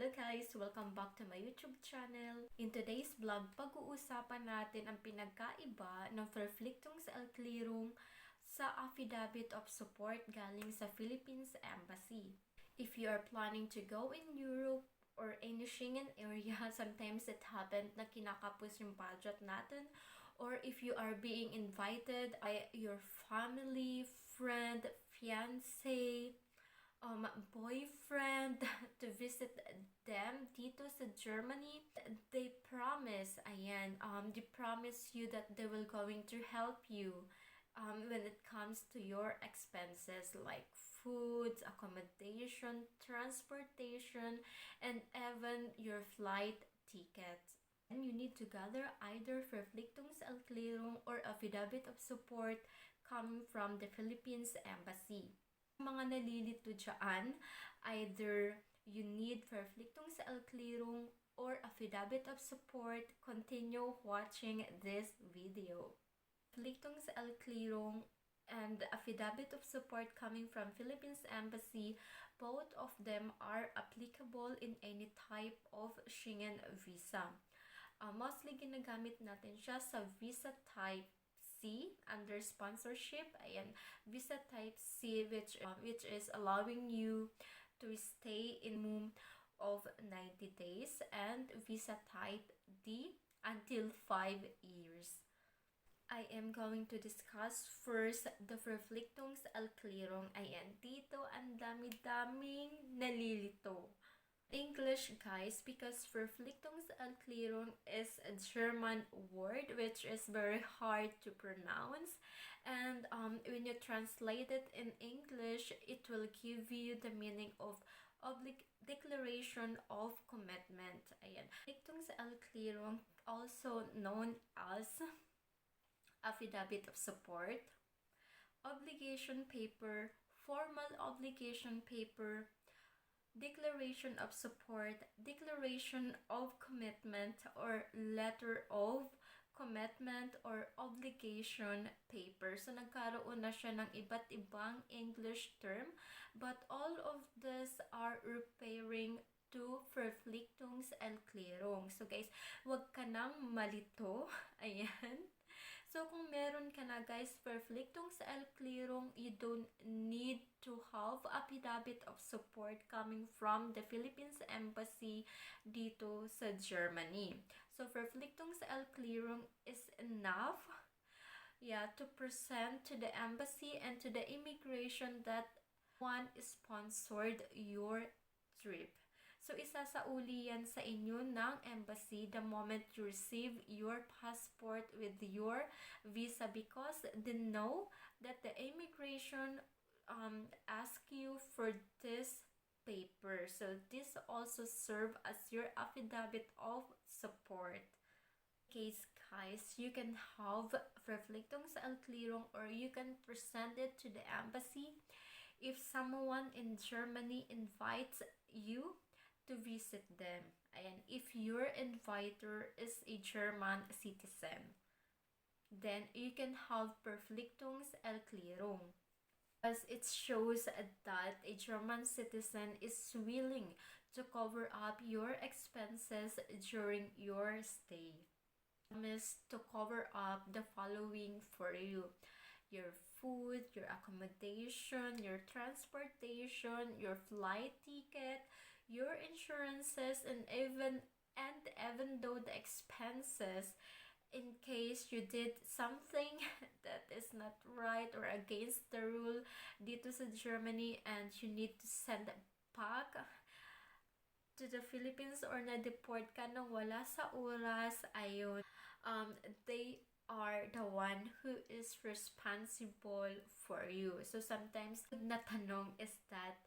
Hello guys! Welcome back to my YouTube channel. In today's vlog, pag-uusapan natin ang pinagkaiba ng Verpflichtungserklärung sa Affidavit of Support galing sa Philippines Embassy. If you are planning to go in Europe or any Schengen area, sometimes it happens na kinakapos yung budget natin, or if you are being invited by your family, friend, fiancé, boyfriend to visit them dito sa Germany, they promise you that they will going to help you when it comes to your expenses like food, accommodation, transportation, and even your flight ticket. And you need to gather either Verpflichtungserklärung or Affidavit of Support coming from the Philippines Embassy. Mga nalilito dyan, either you need Verpflichtungserklärung or Affidavit of Support, continue watching this video. Verpflichtungserklärung and Affidavit of Support coming from Philippines Embassy, both of them are applicable in any type of Schengen visa. Mostly ginagamit natin siya sa visa type C under sponsorship. Ayan, visa type C which is allowing you to stay in minimum of 90 days, and visa type D until 5 years. I am going to discuss first the Verpflichtungserklärung. Ayan, dito ang dami-daming nalilito. English guys, because Verpflichtungserklärung is a German word which is very hard to pronounce, and when you translate it in English, it will give you the meaning of declaration of commitment. Ayan, Verpflichtungserklärung, also known as Affidavit of Support, obligation paper, formal obligation paper, declaration of support, declaration of commitment, or letter of commitment or obligation paper. So nagkaroon na siya ng iba't ibang English term, but all of this are referring to Verpflichtungserklärung. So guys, wag ka nang malito. Ayan. So kung meron ka na guys Verpflichtungserklärung, you don't need to have Affidavit of Support coming from the Philippines Embassy dito sa Germany. So Verpflichtungserklärung is enough to present to the embassy and to the immigration that one sponsored your trip. So, isasauli yan sa inyo ng embassy the moment you receive your passport with your visa, because they know that the immigration ask you for this paper. So, this also serve as your affidavit of support. Case guys, you can have Verpflichtungserklärung or you can present it to the embassy if someone in Germany invites you to visit them. And if your inviter is a German citizen, then you can have Verpflichtungserklärung, as it shows that a German citizen is willing to cover up your expenses during your stay. Promise to cover up the following for you: your food, your accommodation, your transportation, your flight ticket, your insurances, and even though the expenses in case you did something that is not right or against the rule dito sa Germany and you need to send back to the Philippines or na-deport ka nang wala sa oras, ayun, they are the one who is responsible for you. So sometimes na tanong is that,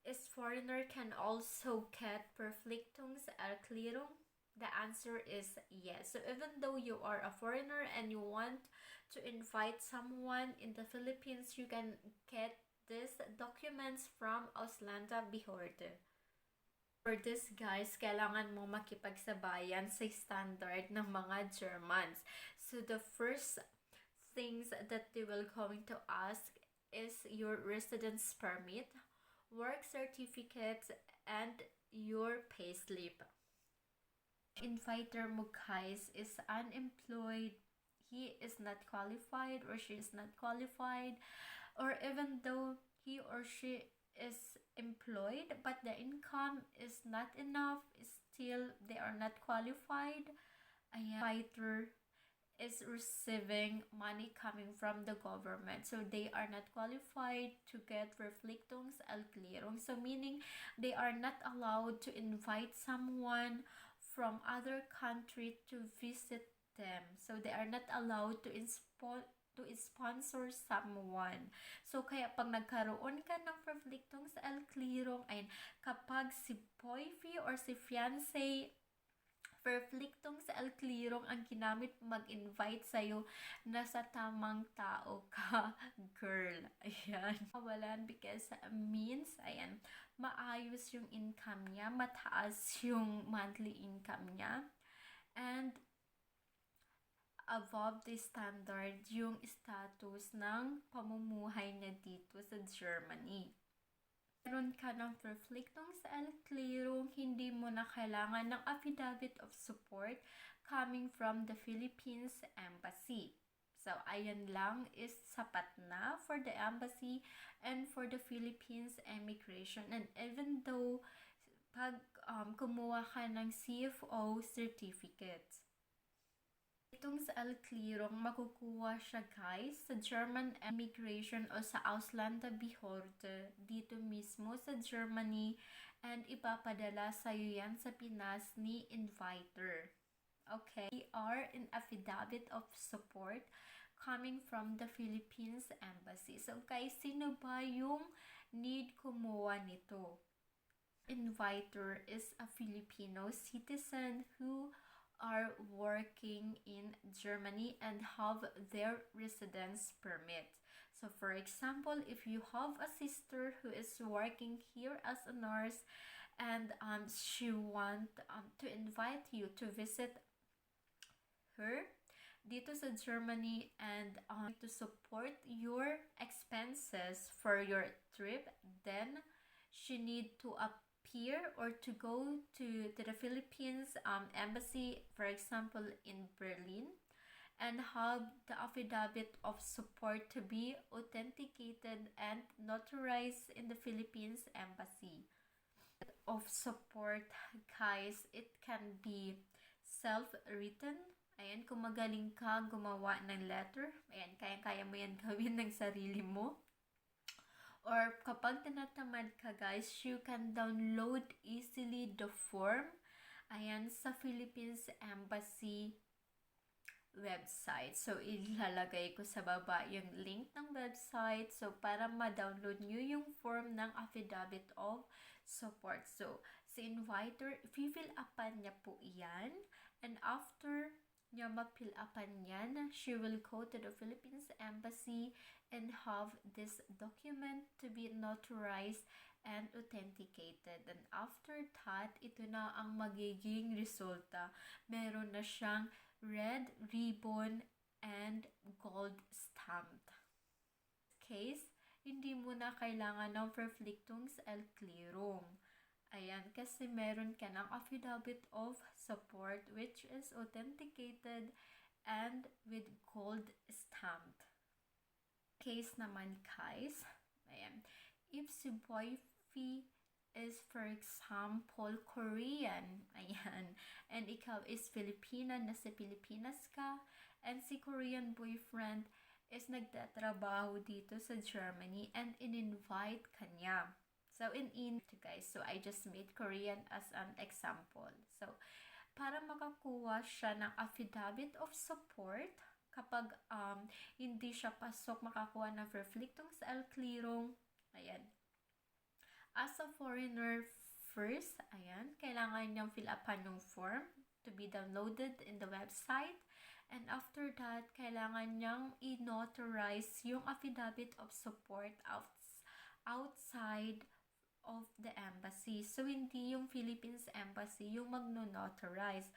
is foreigner can also get Verpflichtungserklärung? The answer is yes. So even though you are a foreigner and you want to invite someone in the Philippines, you can get these documents from Ausländerbehörde. For this guys, kailangan mo makipagsabayan sa standard ng mga Germans. So the first things that they will going to ask is your residence permit, work certificate, and your payslip. Inviter mo guys is unemployed, he is not qualified or she is not qualified, or even though he or she is employed but the income is not enough, still they are not qualified. Inviter is receiving money coming from the government, so they are not qualified to get Verpflichtungserklärung, so meaning they are not allowed to invite someone from other country to visit them, so they are not allowed to sponsor someone. So kaya pag nagkaroon ka ng Verpflichtungserklärung, ay kapag si boyfriend or si fiancé Verpflichtungserklärung ang ginamit mag-invite sa'yo, nasa tamang tao ka, girl. Ayan. Kawalan because means, ayan, maayos yung income niya, mataas yung monthly income niya, and above the standard yung status ng pamumuhay niya dito sa Germany. Meron ka ng Verpflichtungserklärung, hindi mo na kailangan ng Affidavit of Support coming from the Philippines Embassy. So, ayan lang is sapat na for the embassy and for the Philippines Immigration. And even though pag kumuha ka ng CFO certificate, itong sa Erklärung, makukuha siya guys sa German Immigration o sa Ausländerbehörde dito mismo sa Germany, and ipapadala sa'yo yan sa Pinas ni inviter. Okay, we are an affidavit of support coming from the Philippines Embassy. So guys, sino ba yung need kumuha nito? Inviter is a Filipino citizen who are working in Germany and have their residence permit. So for example, if you have a sister who is working here as a nurse and she want to invite you to visit her dito sa Germany and to support your expenses for your trip, then she need to appear or to go to the Philippines embassy, for example in Berlin, and have the affidavit of support to be authenticated and notarized in the Philippines embassy. Of support guys, it can be self-written. Ayan, kung magaling ka gumawa ng letter, ayan, kaya mo yan gawin ng sarili mo. Or kapag tinatamad ka guys, you can download easily the form, ayan, sa Philippines Embassy website. So, ilalagay ko sa baba yung link ng website. So, para ma-download nyo yung form ng Affidavit of Support. So, si inviter, fill upan niya po iyan. And after niya ma-fill upan yan, she will go to the Philippines Embassy and have this document to be notarized and authenticated. And after that, ito na ang magiging resulta. Meron na siyang red ribbon and gold stamped. Case, hindi mo na kailangan ng Verpflichtungserklärung. Ayan, kasi meron ka ng affidavit of support which is authenticated and with gold stamped. Case naman guys, ayan, if si boyfriend is for example Korean, ayan, and ikaw is Filipina, nasa Pilipinas ka, and si Korean boyfriend is nagtatrabaho dito sa Germany and in-invite ka niya. So, guys, so I just made Korean as an example. So, para makakuha siya ng affidavit of support, kapag hindi siya pasok makakuha ng Verpflichtungserklärung, ayan, as a foreigner first, ayan, kailangan niyang fill upan yung form to be downloaded in the website. And after that, kailangan niyang i-notarize yung affidavit of support outside of the embassy. So, hindi yung Philippines Embassy yung magno-notarize.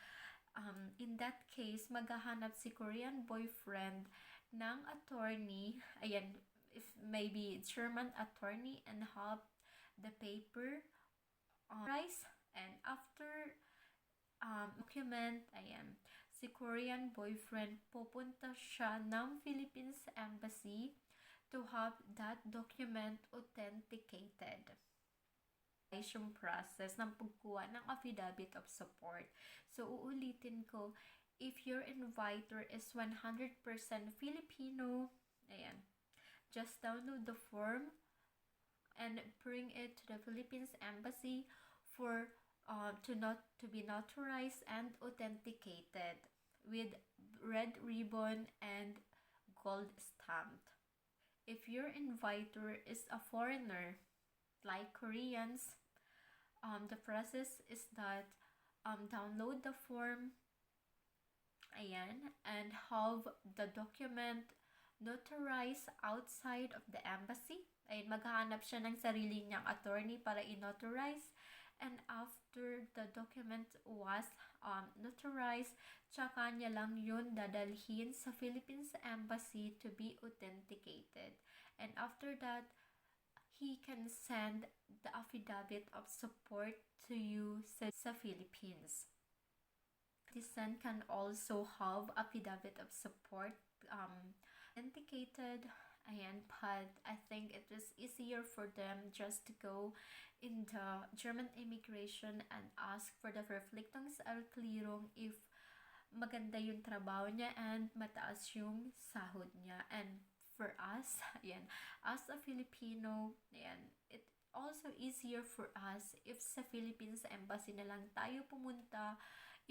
In that case, maghahanap si Korean boyfriend ng attorney, ayan, if maybe German attorney, and have the paper notarized document, ayan, si Korean boyfriend, pupunta siya ng Philippines Embassy to have that document authenticated. Yung process ng pagkuha ng affidavit of support. So, uulitin ko, if your inviter is 100% Filipino, ayan, just download the form and bring it to the Philippines Embassy for to be notarized and authenticated with red ribbon and gold stamped. If your inviter is a foreigner, like Koreans, the process is that download the form, ayan, and have the document notarized outside of the embassy. Ayan, maghahanap siya ng sarili niyang attorney para i-notarize. And after the document was notarized, tsaka niya lang yun dadalhin sa Philippines Embassy to be authenticated. And after that, he can send the affidavit of support to you sa Philippines. Citizen can also have affidavit of support authenticated. Ayan, but I think it was easier for them just to go in the German immigration and ask for the Verpflichtungserklärung if maganda yung trabaho niya and mataas yung sahod niya. And for us, ayan, as a Filipino, ayan, it also easier for us if sa Philippines Embassy na lang tayo pumunta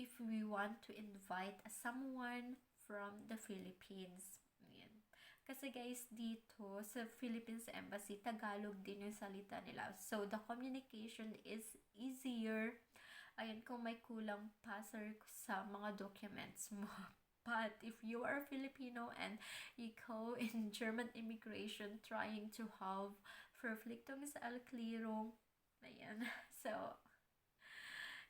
if we want to invite someone from the Philippines. Ayan. Kasi guys, dito sa Philippines Embassy, Tagalog din yung salita nila. So, the communication is easier. Ayan, kung may kulang pa sa mga documents mo. But if you are Filipino and you go in German immigration trying to have Verpflichtungserklärung, ayan, so,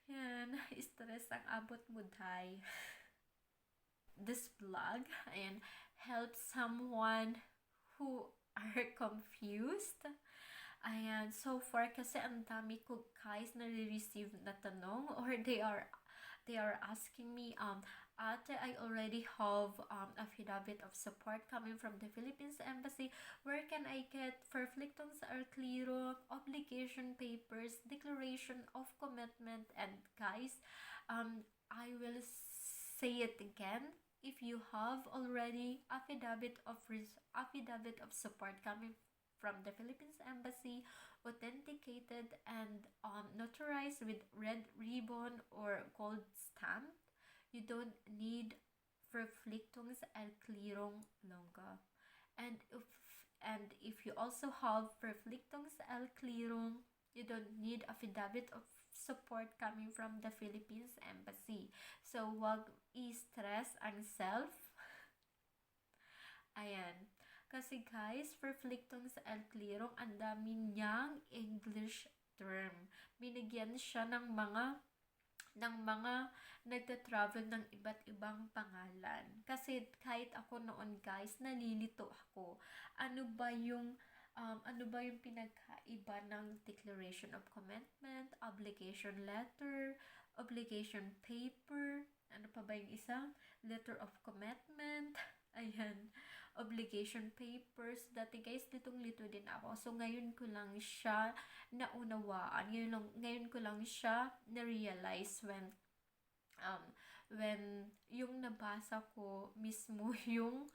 yan, stress ang abot mo, day. This vlog, ayan, help someone who are confused. Ayan, so far kasi ang dami ko guys na receive na tanong or they are asking me, Ate, I already have affidavit of support coming from the Philippines Embassy. Where can I get Verpflichtungserklärung, obligation papers, declaration of commitment? And guys, I will say it again. If you have already affidavit of support coming from the Philippines Embassy, authenticated and notarized with red ribbon or gold stamp, you don't need Verpflichtungserklärung longer. And if you also have Verpflichtungserklärung, you don't need affidavit of support coming from the Philippines Embassy. So, wag i-stress ang self. Ayan. Kasi guys, Verpflichtungserklärung, ang dami niyang English term. Binigyan siya ng mga nagta-travel ng iba't ibang pangalan. Kasi kahit ako noon guys, nalilito ako. Ano ba yung pinagkaiba ng declaration of commitment, obligation letter, obligation paper, ano pa ba yung isa? Letter of commitment, ayan, obligation papers. Dati guys, litong-lito din ako. So, ngayon ko lang siya naunawaan. Ngayon ko lang siya na-realize when yung nabasa ko mismo yung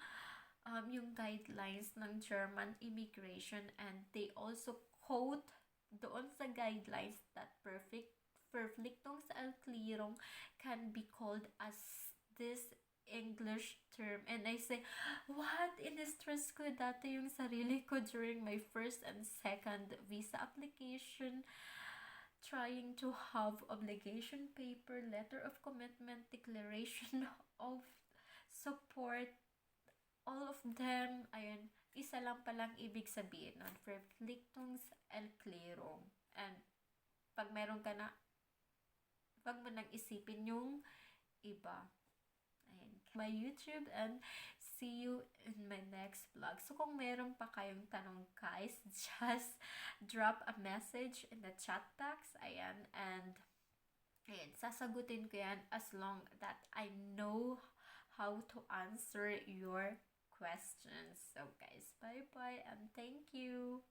guidelines ng German immigration, and they also quote doon sa guidelines that Verpflichtungserklärung can be called as this English term. And I say, what? In-stress ko dati yung sarili ko during my first and second visa application, trying to have obligation paper, letter of commitment, declaration of support, all of them, ayun, isa lang palang ibig sabihin nun, Verpflichtungserklärung. And pag meron ka na, wag mo nang isipin yung iba. Ayan, my YouTube, and see you in my next vlog. So kung meron pa kayong tanong guys, just drop a message in the chat box. Ayan, and Ayan, sasagutin ko yan as long that I know how to answer your questions. So guys, bye-bye and thank you.